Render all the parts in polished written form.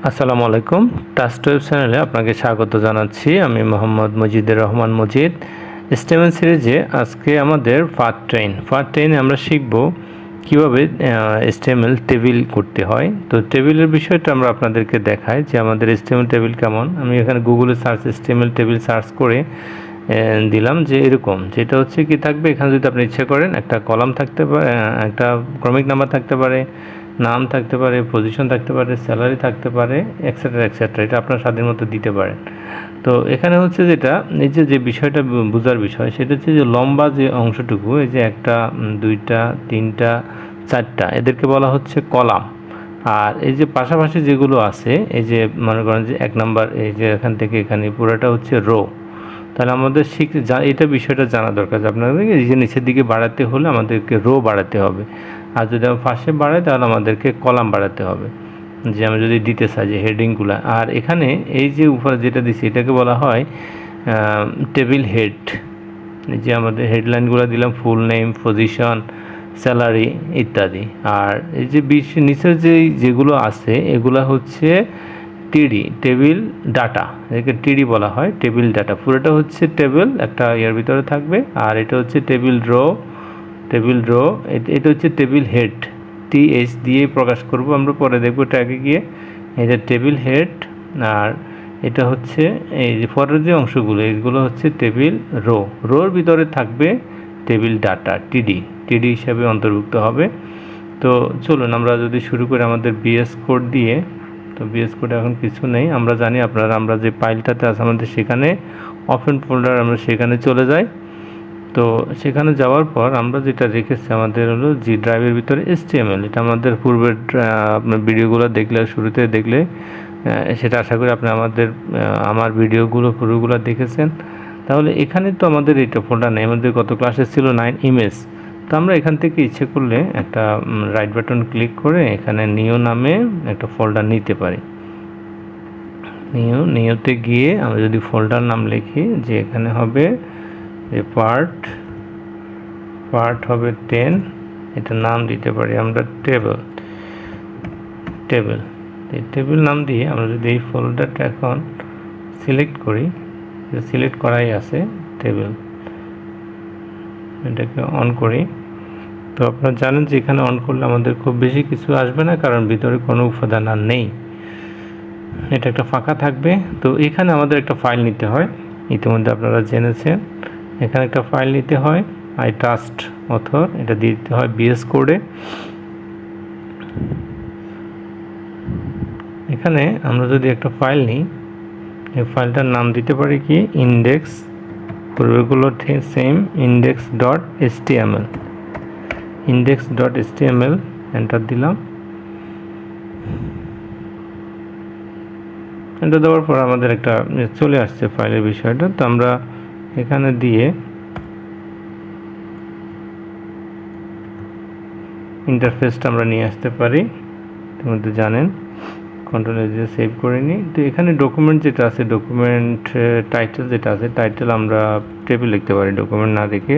আসসালামু আলাইকুম। টাস্ট ওয়েব চ্যানেলে আপনাকে স্বাগত জানাচ্ছি। আমি মোহাম্মদ মজিদুর রহমান মজিদ। স্টেমেল সিরিজে আজকে আমাদের পার্ট 10 আমরা শিখব কিভাবে স্টেমেল টেবিল করতে হয়। তো টেবিলের বিষয়টা আমরা আপনাদেরকে দেখাই যে আমাদের স্টেমেল টেবিল কেমন। আমি এখানে গুগলে স্টেমেল টেবিল সার্চ করে দিলাম যে এরকম, যেটা হচ্ছে কি থাকবে এখানে, যদি আপনি ইচ্ছে করেন একটা কলাম থাকতে পারে, একটা ক্রমিক নাম্বার থাকতে পারে, নাম থাকতে পারে, পজিশন থাকতে পারে, স্যালারি থাকতে পারে, এক্সেট্রা এক্সেট্রা। এটা আপনার স্বাদের মতো দিতে পারেন। তো এখানে হচ্ছে যেটা, এই যে বিষয়টা বোঝার বিষয়, সেটা হচ্ছে যে লম্বা যে অংশটুকু, এই যে একটা, দুইটা, তিনটা, চারটা, এদেরকে বলা হচ্ছে কলাম। আর এই যে পাশাপাশি যেগুলো আছে, এই যে মনে করেন যে 1 নাম্বার, এই যে এখান থেকে এখানে পুরোটা হচ্ছে রো। তাহলে আমাদের এটা বিষয়টা জানা দরকার যে আপনাদের এই যে নিচের দিকে বাড়াতে হলে আমাদেরকে রো বাড়াতে হবে, আর যদি আমরা ফার্স্টে বাড়াই তাহলে আমাদেরকে কলাম বাড়াতে হবে, যে আমরা যদি দিতে চাই যে হেডিংগুলো। আর এখানে এই যে উপরে যেটা দিচ্ছি এটাকে বলা হয় টেবিল হেড। এই যে আমাদের হেডলাইনগুলো দিলাম, ফুল নেম, পজিশন, স্যালারি ইত্যাদি। আর এই যে নিচের যেগুলো আছে এগুলো হচ্ছে টিডি, টেবিল ডাটা। একে টিডি বলা হয়, টেবিল ডাটা। পুরোটা হচ্ছে টেবিল, একটা এর ভিতরে থাকবে। আর এটা হচ্ছে টেবিল রো। এটা হচ্ছে টেবিল হেড, টিএইচ দিয়ে প্রকাশ করব আমরা, পরে দেখবো ট্যাগে গিয়ে। এটা টেবিল হেড। আর এটা হচ্ছে এই যে পরের যে অংশগুলো, এইগুলো হচ্ছে টেবিল রোর ভিতরে থাকবে টেবিল ডাটা, টিডি হিসাবে অন্তর্ভুক্ত হবে। তো চলুন আমরা যদি শুরু করি আমাদের বিএস কোড দিয়ে। তো বিএস কোডে এখন কিছু নেই, আমরা জানি আমরা যে ফাইলটাতে আছে আমাদের, সেখানে ওপেন ফোল্ডার, আমরা সেখানে চলে যাই। তো সেখানে যাওয়ার পর আমরা যেটা রেখেছি আমাদের হলো জি ড্রাইভের ভিতরে HTML। এটা আমাদের পূর্বের আপনার ভিডিওগুলো দেখলে, শুরুতে দেখলে সেটা আশা করি আপনি আমার ভিডিওগুলো পুরোগুলো দেখেছেন। তাহলে এখানে তো আমাদের এটা ফোল্ডার নেই, আমাদের গত ক্লাসে ছিল 9 ইমেজ। তো আমরা এখান থেকে ইচ্ছে করলে একটা রাইট বাটন ক্লিক করে এখানে নিউ নামে একটা ফোল্ডার নিতে পারি। নিউতে গিয়ে আমরা যদি ফোল্ডার নাম লিখি, যে এখানে হবে যে পার্ট হবে 10, এটা নাম দিতে পারি আমরা টেবিল নাম দিয়ে আমরা যদি এই ফোল্ডারটা এখন সিলেক্ট করি, সিলেক্ট করাই আছে টেবিল, এটাকে অন করি। তো আপনারা জানেন যে এখানে অন করলে আমাদের খুব বেশি কিছু আসবে না, কারণ ভিতরে কোনো উপাদান আর নেই, এটা একটা ফাঁকা থাকবে। তো এখানে আমাদের একটা ফাইল নিতে হয়, ইতিমধ্যে আপনারা জেনেছেন। এখানে একটা ফাইল নিতে হয়, আই ট্রাস্ট অথর, এটা দিতে হয় বিএস কোডে। এখানে আমরা যদি একটা ফাইল নিই, এই ফাইলটার নাম দিতে পারি কি ইন্ডেক্স, পূর্বেগুলো সেম, index.html, এন্টার দিলাম। এন্টার দেওয়ার পর আমাদের একটা চলে আসছে ফাইলের বিষয়টা। তো আমরা এখানে দিয়ে ইন্টারফেসটা আমরা নিয়ে আসতে পারি, তোমাদের জানেন। কন্ট্রোল এ দিয়ে সেভ করে নিই। তো এখানে ডকুমেন্ট যেটা আছে, ডকুমেন্ট টাইটেল যেটা আছে, টাইটেল আমরা টেবিল লিখতে পারি, ডকুমেন্ট না দেখে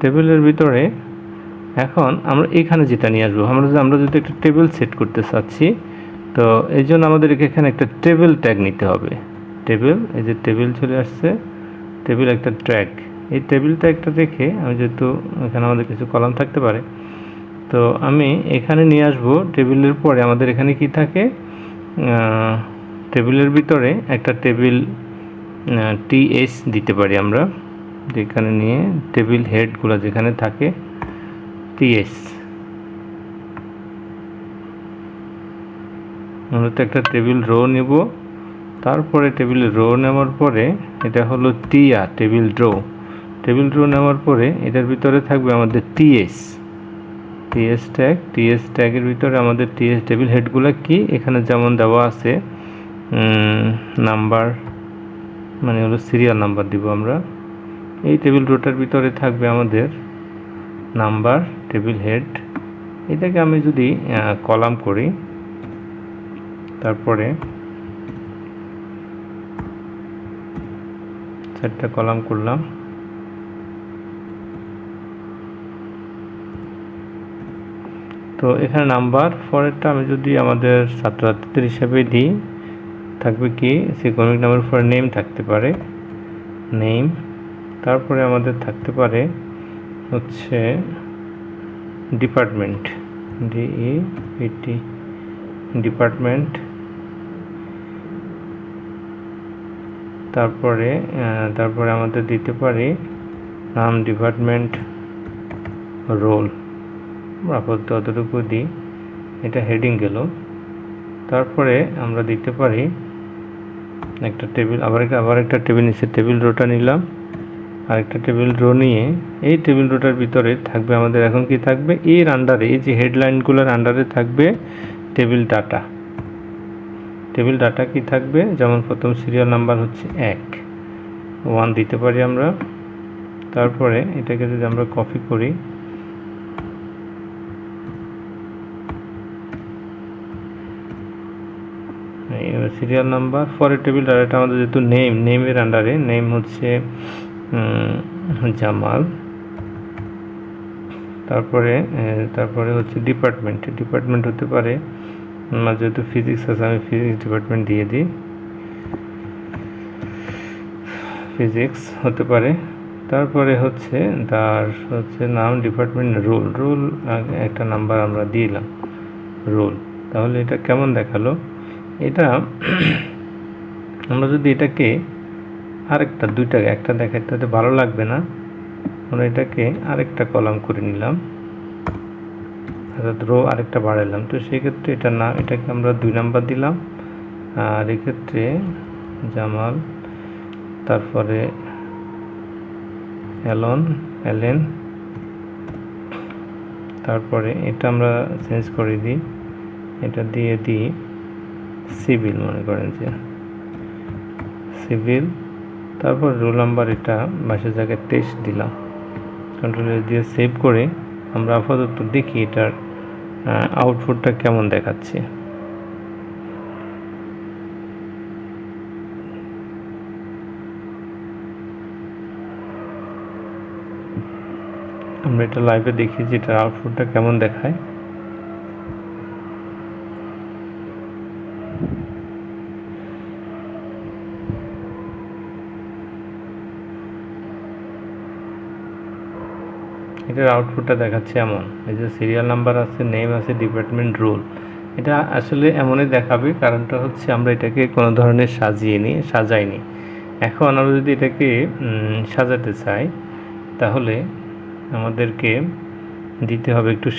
টেবিলের ভিতরে। এখন আমরা এখানে যেটা নিয়ে আসবো, আমরা যদি একটা টেবিল সেট করতে চাচ্ছি, তো এই জন্য আমাদের এখানে একটা টেবিল ট্যাগ নিতে হবে। এই যে টেবিল চলে আসছে, টেবিল একটা ট্যাগ। এই টেবিল ট্যাগটা রেখে আমি, যেহেতু এখানে আমাদের কিছু কলাম থাকতে পারে, তো আমি এখানে নিয়ে আসবো। টেবিলের পরে আমাদের এখানে কি থাকে, টেবিলের ভিতরে একটা টেবিল টিএস দিতে পারি আমরা, যেখানে নিয়ে টেবিল হেডগুলো যেখানে থাকে টিএস, মূলত একটা টেবিল রো নেব। তারপরে টেবিল রো নেওয়ার পরে এটা হলো টেবিল রো নেওয়ার পরে এটার ভিতরে থাকবে আমাদের টিএস ট্যাগের ভিতরে আমাদের টেবিল হেডগুলো কি এখানে যেমন দেওয়া আছে, নাম্বার, মানে হলো সিরিয়াল নাম্বার দিব আমরা। এই টেবিল রোটার ভিতরে থাকবে আমাদের নাম্বার, টেবিল হেড। এটাকে আমি যদি কলাম করি, তারপরে 4টা কলাম করলাম। তো তো এখানে নাম্বার পরেরটা আমি যদি আমাদের ছাত্রছাত্রীদের হিসাবে দিই, থাকবে কি ক্রমিক নামের পরে নেম থাকতে পারে, নেম। তারপরে আমাদের থাকতে পারে হচ্ছে ডিপার্টমেন্ট, DEPT, ডিপার্টমেন্ট। তারপরে আমাদের দিতে পারি নাম, ডিপার্টমেন্ট, রোল। আপাতত অতটুকু দিই, এটা হেডিং গেল। তারপরে আমরা দিতে পারি একটা টেবিল, আবার একটা টেবিল নিচে টেবিল রোটা নিলাম, আরেকটা টেবিল রো নিয়ে এই টেবিল রোটার ভিতরে থাকবে আমাদের এখন কি থাকবে, এর আন্ডারে, এই যে হেডলাইনগুলোর আন্ডারে থাকবে টেবিল ডাটা। টেবিল ডাটা কি থাকবে, যেমন প্রথম সিরিয়াল নাম্বার হচ্ছে 1 দিতে পারি আমরা। তারপরে এটাকে যদি আমরা কপি করি, সিরিয়াল নাম্বার পরে টেবিল ডাটাটা আমাদের যেহেতু নেমের আন্ডারে, নেম হচ্ছে জামাল। তারপরে হচ্ছে ডিপার্টমেন্ট হতে পারে, যেহেতু ফিজিক্স আছে আমি ফিজিক্স ডিপার্টমেন্ট দিয়ে দিই, ফিজিক্স হতে পারে। তারপরে হচ্ছে নাম, ডিপার্টমেন্ট, রোল একটা নাম্বার আমরা দিলাম, রোল। তাহলে এটা কেমন দেখালো, এটা আমরা যদি এটাকে একটা দেখাতে হতে ভালো লাগবে না, আমরা এটাকে আরেকটা কলাম করে নিলাম, অর্থাৎ রো আরেকটা বাড়াইলাম। তো সেক্ষেত্রে এটাকে আমরা 2 নাম্বার দিলাম, আর এক্ষেত্রে জামাল, তারপরে এলেন। তারপরে এটা আমরা চেঞ্জ করে দিই, এটা দিয়ে দিই সিভিল, মনে করেন যে সিভিল। তারপর রোল নাম্বার এটা 22 জায়গায় 23 দিলাম, কন্ট্রোল দিয়ে সেভ করে আমরা আপাতত দেখি এটার আউটপুটটা কেমন দেখাচ্ছে। আমরা এটা লাইভে দেখি যে এটার আউটপুটটা কেমন দেখায়। এটার আউটপুটটা দেখাচ্ছে এমন, এই যে সিরিয়াল নাম্বার আছে, নেম আছে, ডিপার্টমেন্ট, রোল। এটা আসলে এমনই দেখাবে, কারণটা হচ্ছে আমরা এটাকে কোনো ধরনের সাজাইনি। এখন আমরা যদি এটাকে সাজাতে চাই, তাহলে আমাদেরকে দিতে হবে একটু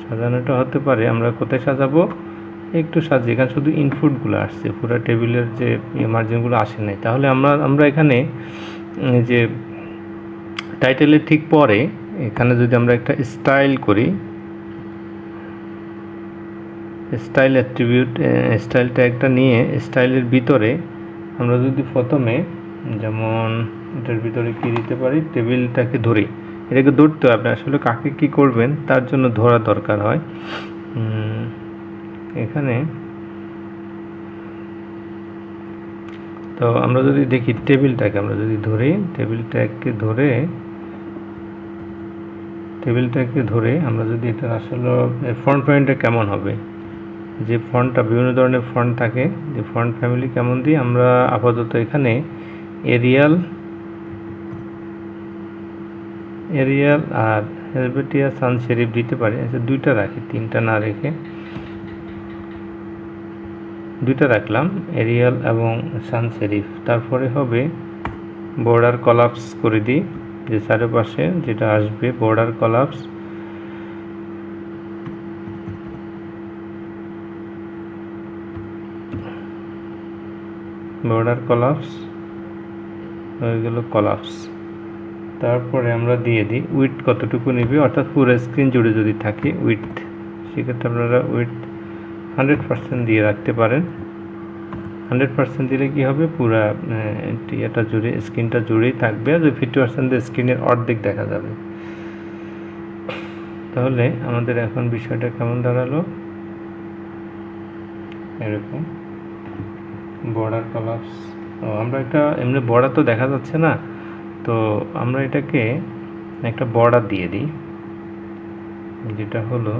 সাজানোটা হতে পারে আমরা কোথায় সাজাবো, একটু সাজিয়ে, এখানে শুধু ইনপুটগুলো আসছে, পুরো টেবিলের যে মার্জিনগুলো আসে নাই। তাহলে আমরা এখানে যে টাইটেলের ঠিক পরে এখানে যদি আমরা একটা স্টাইল করি, স্টাইল অ্যাট্রিবিউট, স্টাইল ট্যাগটা নিয়ে স্টাইলের ভিতরে আমরা যদি প্রথমে, যেমন এটার ভিতরে কি দিতে পারি, টেবিলটাকে ধরি, এটাকে ধরতে হবে। আপনি আসলে কাকে কি করবেন তার জন্য ধরা দরকার হয়। এখানে তো আমরা যদি দেখি টেবিলটাকে আমরা যদি ধরি, টেবিলটাকে ধরে আমরা যদি এটা আসলে ফন্ট ফ্যামিলিটা কেমন হবে, যে ফন্টটা বিভিন্ন ধরনের ফন্ট থাকে, যে ফন্ট ফ্যামিলি কেমন দিই আমরা আপাতত এখানে এরিয়াল আর হেলভেটিয়া সান সেরিফ দিতে পারি। আচ্ছা, 2টা রাখি, 3টা না রেখে 2টা রাখলাম, এরিয়াল এবং সান সেরিফ। তারপরে হবে বর্ডার কলাপস করে দিই, যে চারপাশে যেটা আসবে বর্ডার কলাপস। হয়ে গেল কলাপস। তারপরে আমরা দিয়ে দিই উইথ কতটুকু নিবে, অর্থাৎ পুরো স্ক্রিন জুড়ে যদি থাকে উইথ, সেক্ষেত্রে আপনারা উইথ 100% দিয়ে রাখতে পারেন। 100% দিলে কি হবে, পুরা এটা জুড়ে, স্ক্রিনটা জুড়েই থাকবে। আর 50% দিয়ে স্ক্রিনের অর্ধেক দেখা যাবে। তাহলে আমাদের এখন বিষয়টা কেমন দাঁড়ালো, এরকম বর্ডার কলাপস। আমরা একটা এমনি বর্ডার তো দেখা যাচ্ছে না, তো আমরা এটাকে একটা বর্ডার দিয়ে দিই। যেটা হলো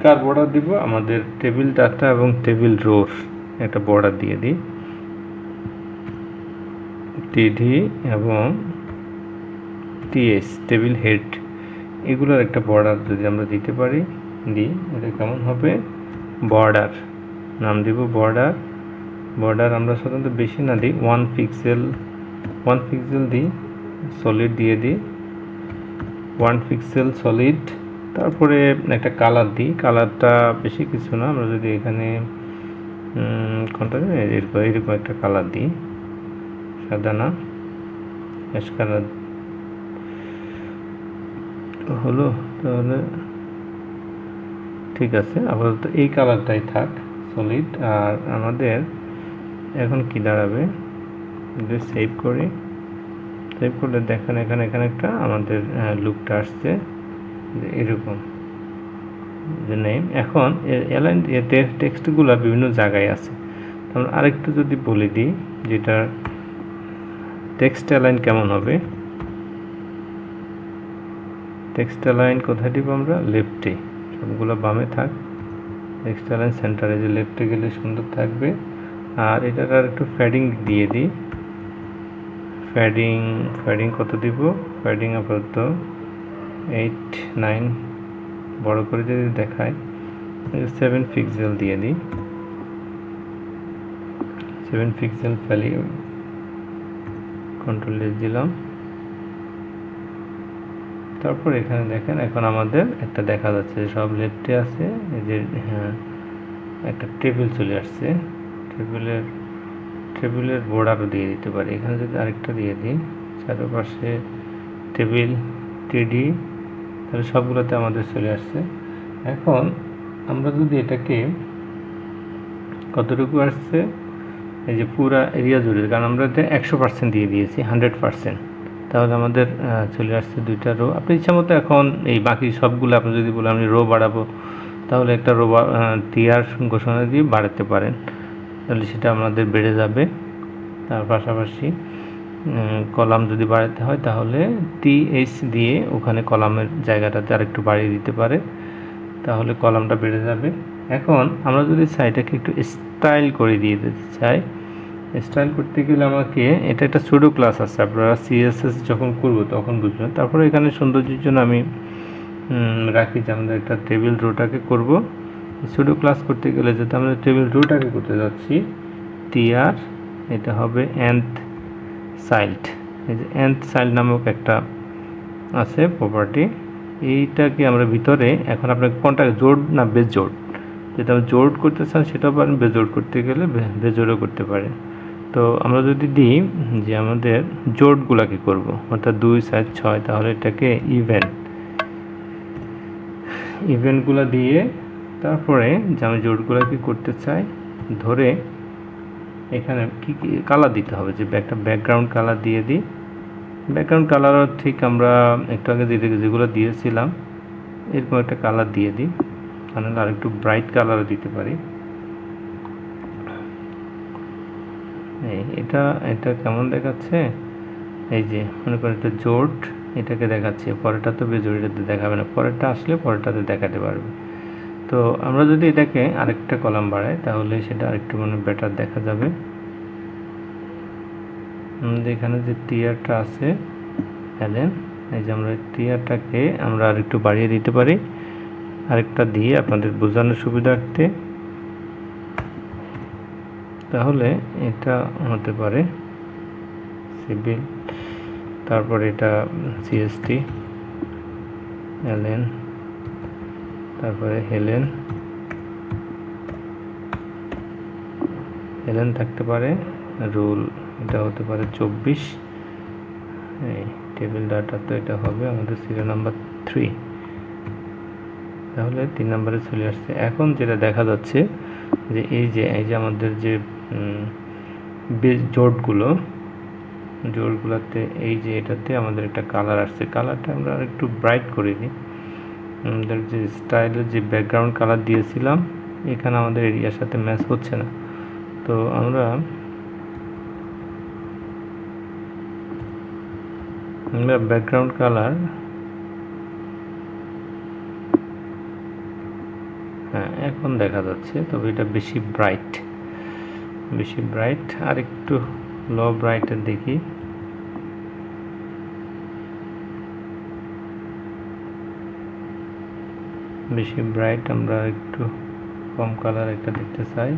কার বর্ডার দিব, আমাদের টেবিল ডাটা এবং টেবিল রোর একটা বর্ডার দিয়ে দিই, টিডি এবং টিএস টেবিল হেড এগুলোর একটা বর্ডার যদি আমরা দিতে পারি, দিই, এটা কেমন হবে, বর্ডার নাম দিব বর্ডার। বর্ডার আমরা সাধারণত বেশি না দিই, 1 পিক্সেল দিই, সলিড দিয়ে দিই 1 পিক্সেল সলিড। তারপরে একটা কালার দিই, কালারটা বেশি কিছু না, আমরা যদি এখানে কোনটা এরকম একটা কালার দিই, সাদা না, অ্যাশ কালার হলো, তাহলে ঠিক আছে, আপাতত এই কালারটাই থাক সলিড। আর আমাদের এখন কি দাঁড়াবে, যদি সেভ করি, সেভ করলে দেখেন এখানে একটা আমাদের লুকটা আসছে এরকম যে নেম। এখন অ্যালাইন টেক্সটগুলো বিভিন্ন জায়গায় আছে, আমরা আরেকটু যদি বলে দিই যেটা টেক্সট অ্যালাইন কেমন হবে, টেক্সট অ্যালাইন কোথায় দিব আমরা, লেফটে, সবগুলো বামে থাক, টেক্সট অ্যালাইন সেন্টারে, যে লেফটে গেলে সুন্দর থাকবে। আর এটার আর একটু ফ্যাডিং দিয়ে দিই, ফ্যাডিং কত দিব, ফ্যাডিং আপাতত 8-9 বড় করে যদি দেখায় 7 পিক্সেল দিয়ে দিই, 7 পিক্সেল ভ্যালিউ, কন্ট্রোল এস দিলাম। তারপর এখানে দেখেন এখন আমাদের একটা দেখা যাচ্ছে সব লেফটে আছে, এই যে হ্যাঁ একটা টেবিল চলে আসছে, টেবিলের বর্ডারও দিয়ে দিতে পারি, এখানে যদি আরেকটা দিয়ে দিই চারপাশে টেবিল টিডি, তাহলে সবগুলোতে আমাদের চলে আসছে। এখন আমরা যদি এটাকে কতটুকু আসছে, এই যে পুরা এরিয়া জুড়ে, কারণ আমরা এটা 100% দিয়ে দিয়েছি 100%, তাহলে আমাদের চলে আসছে 2টা রো। আপনি ইচ্ছা মতো এখন এই বাকি সবগুলো আপনি যদি বলেন আমি রো বাড়াবো, তাহলে একটা রো টিআর ঘোষণা দিয়ে বাড়াতে পারেন, তাহলে সেটা আমাদের বেড়ে যাবে। তার পাশাপাশি কলাম যদি বাড়াতে হয় তাহলে টিএইচ দিয়ে ওখানে কলামের জায়গাটাতে আরেকটু বাড়িয়ে দিতে পারে, তাহলে কলামটা বেড়ে যাবে। এখন আমরা যদি সাইটটাকে একটু স্টাইল করে দিয়ে দিতে চাই, স্টাইল করতে গেলে আমাকে এটা একটা সুডো ক্লাস আছে, আপনারা সিএসএস যখন করবো তখন বুঝবেন। তারপরে এখানে সৌন্দর্যের জন্য আমি রাখি যে আমাদের একটা টেবিল রোটাকে করব। সুডো ক্লাস করতে গেলে যাতে আমরা টেবিল রোটাকে করতে যাচ্ছি, টিআর এটা হবে nth চাইল্ড, এই যে nth চাইল্ড নামক একটা আছে প্রপার্টি, এইটাকে আমরা ভিতরে এখন আপনাকে কোনটা জোড় না বেজোড়, যেটা আমরা জোড় করতে চান সেটাও পারেন, বেজোড় করতে গেলে বেজোড়ও করতে পারেন। তো আমরা যদি দিই যে আমাদের জোড়গুলাকে করব, অর্থাৎ 2, 4, 6, তাহলে এটাকে ইভেন্টগুলো দিয়ে তারপরে যে আমি জোড়গুলোকে করতে চাই ধরে এখানে কি কালার দিতে হবে, যে একটা ব্যাকগ্রাউন্ড কালার দিয়ে দিই, ব্যাকগ্রাউন্ড কালারও ঠিক আমরা একটু আগে যেগুলো দিয়েছিলাম এরকম একটা কালার দিয়ে দিই, তাহলে আর একটু ব্রাইট কালারও দিতে পারি। এটা কেমন দেখাচ্ছে, এই যে মনে করেন এটা জোট, এটাকে দেখাচ্ছে, পরেরটা তো বেজোড়, এটাতে দেখাবে না, পরেরটা আসলে পরেরটাতে দেখাতে পারবে। তো আমরা যদি এটাকে আরেকটা কলাম বাড়াই তাহলে সেটা আরেকটু মানে বেটার দেখা যাবে। আমাদের এখানে যে টিয়ারটা আছে এলেন, এই যে আমরা টিয়ারটাকে আমরা আরেকটু বাড়িয়ে দিতে পারি, আরেকটা দিয়ে আপনাদের বোঝানোর সুবিধার্থে, তাহলে এটা হতে পারে সিভিল, তারপর এটা সিএসটি এলেন, তারপরে হেলেন থাকতে পারে, রুল এটা হতে পারে 24, এই টেবিল ডাটা তো এটা হবে আমাদের সিরিয়াল নাম্বার 3, তাহলে 3 নম্বরে চলে আসছে। এখন যেটা দেখা যাচ্ছে যে এই যে আমাদের যে জোড়গুলোতে এই যে এটাতে আমাদের একটা কালার আসছে, কালারটা আমরা একটু ব্রাইট করে দিই, আমাদের যে স্টাইলের যে ব্যাকগ্রাউন্ড কালার দিয়েছিলাম এখানে আমাদের এরিয়ার সাথে ম্যাচ হচ্ছে না, তো আমরা ব্যাকগ্রাউন্ড কালার হ্যাঁ, এখন দেখা যাচ্ছে, তবে এটা বেশি ব্রাইট, আর একটু লো ব্রাইটের দেখি। বেশি ব্রাইট আমরা একটু কম কালার একটা দেখতে চাই।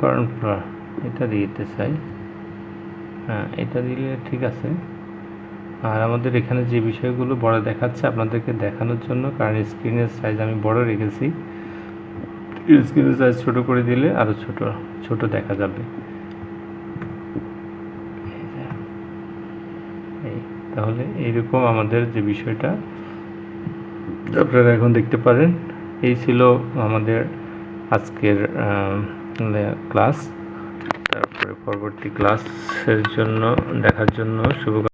কর্নফ্লাওয়ার এটা দিতে চাই। হ্যাঁ, এটা দিলে ঠিক আছে। আর আমাদের এখানে যে বিষয়গুলো বড় দেখাচ্ছে আপনাদেরকে দেখানোর জন্য, কারণ স্ক্রিনের সাইজ আমি বড় রেখেছি, স্ক্রিনের সাইজ ছোট করে দিলে আরও ছোট দেখা যাবে। তাহলে এইরকম আমাদের যে বিষয়টা আপনারা এখন দেখতে পারেন। এই ছিল আমাদের আজকের ক্লাস। তারপরে পরবর্তী ক্লাসের জন্য দেখার জন্য শুভকামনা।